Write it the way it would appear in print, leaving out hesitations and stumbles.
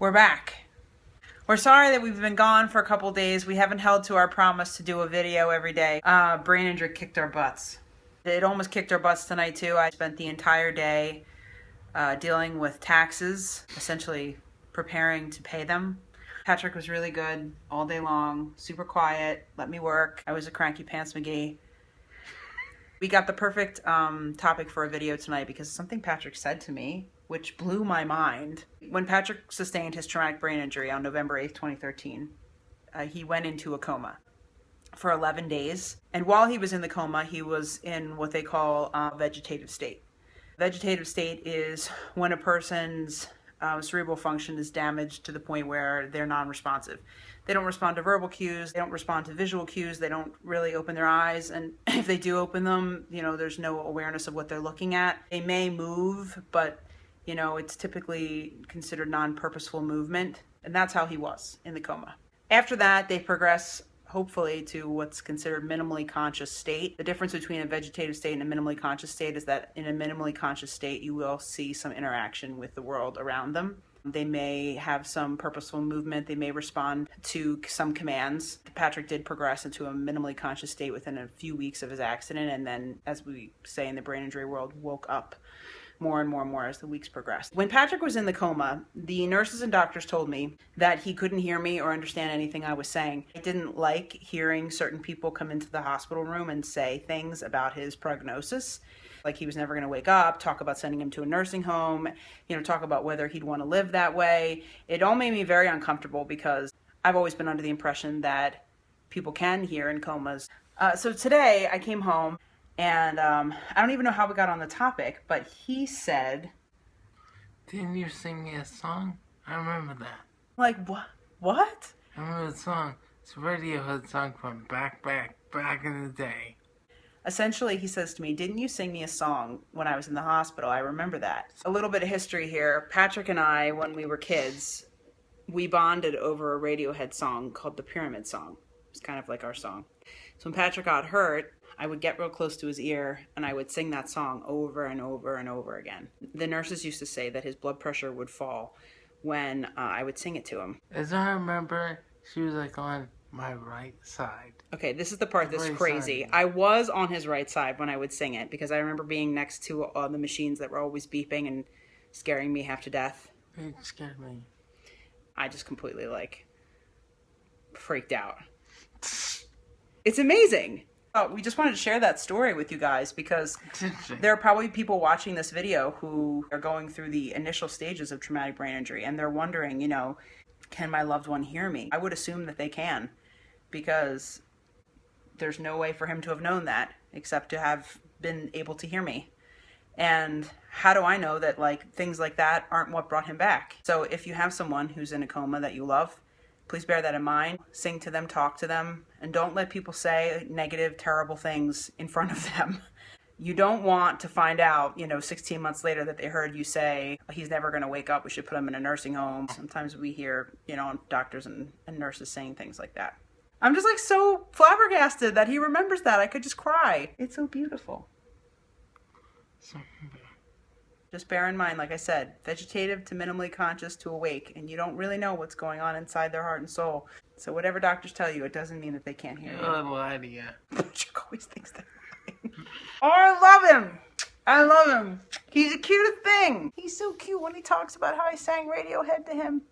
We're back. We're sorry that we've been gone for a couple days. We haven't held to our promise to do a video every day. Brain injury kicked our butts. It almost kicked our butts tonight too. I spent the entire day dealing with taxes, essentially preparing to pay them. Patrick was really good all day long, super quiet, let me work. I was a cranky pants McGee. We got the perfect topic for a video tonight because something Patrick said to me, which blew my mind. When Patrick sustained his traumatic brain injury on November 8th, 2013, he went into a coma for 11 days. And while he was in the coma, he was in what they call a vegetative state. Vegetative state is when a person's cerebral function is damaged to the point where they're non-responsive. They don't respond to verbal cues, they don't respond to visual cues, they don't really open their eyes, and if they do open them, there's no awareness of what they're looking at. They may move, but it's typically considered non-purposeful movement, and that's how he was in the coma. After that, they progress hopefully to what's considered minimally conscious state. The difference between a vegetative state and a minimally conscious state is that in a minimally conscious state, you will see some interaction with the world around them. They may have some purposeful movement. They may respond to some commands. Patrick did progress into a minimally conscious state within a few weeks of his accident, and then, as we say in the brain injury world, woke up more and more and more as the weeks progressed. When Patrick was in the coma, the nurses and doctors told me that he couldn't hear me or understand anything I was saying. I didn't like hearing certain people come into the hospital room and say things about his prognosis. Like he was never going to wake up, talk about sending him to a nursing home, talk about whether he'd want to live that way. It all made me very uncomfortable because I've always been under the impression that people can hear in comas. So today I came home and I don't even know how we got on the topic, but he said, "Didn't you sing me a song? I remember that." Like, what? I remember the song. It's a Radiohead song from back in the day. Essentially, he says to me, "Didn't you sing me a song when I was in the hospital? I remember that." A little bit of history here. Patrick and I, when we were kids, we bonded over a Radiohead song called The Pyramid Song. It's kind of like our song. So when Patrick got hurt, I would get real close to his ear and I would sing that song over and over and over again. The nurses used to say that his blood pressure would fall when I would sing it to him. As I remember, she was like on my right side. Okay, this is the part that's crazy. I was on his right side when I would sing it because I remember being next to the machines that were always beeping and scaring me half to death. It scared me. I just completely freaked out. It's amazing. We just wanted to share that story with you guys because there are probably people watching this video who are going through the initial stages of traumatic brain injury and they're wondering, can my loved one hear me? I would assume that they can because there's no way for him to have known that except to have been able to hear me. And how do I know that things like that aren't what brought him back? So if you have someone who's in a coma that you love, please bear that in mind. Sing to them, talk to them, and don't let people say negative, terrible things in front of them. You don't want to find out, 16 months later that they heard you say, he's never going to wake up, we should put him in a nursing home. Sometimes we hear, doctors and nurses saying things like that. I'm just so flabbergasted that he remembers that. I could just cry. It's so beautiful. Just bear in mind, like I said, vegetative to minimally conscious to awake, and you don't really know what's going on inside their heart and soul. So whatever doctors tell you, it doesn't mean that they can't hear you. Oh, lie to you. Chuck always thinks that. Oh, I love him. I love him. He's the cutest thing. He's so cute when he talks about how I sang Radiohead to him.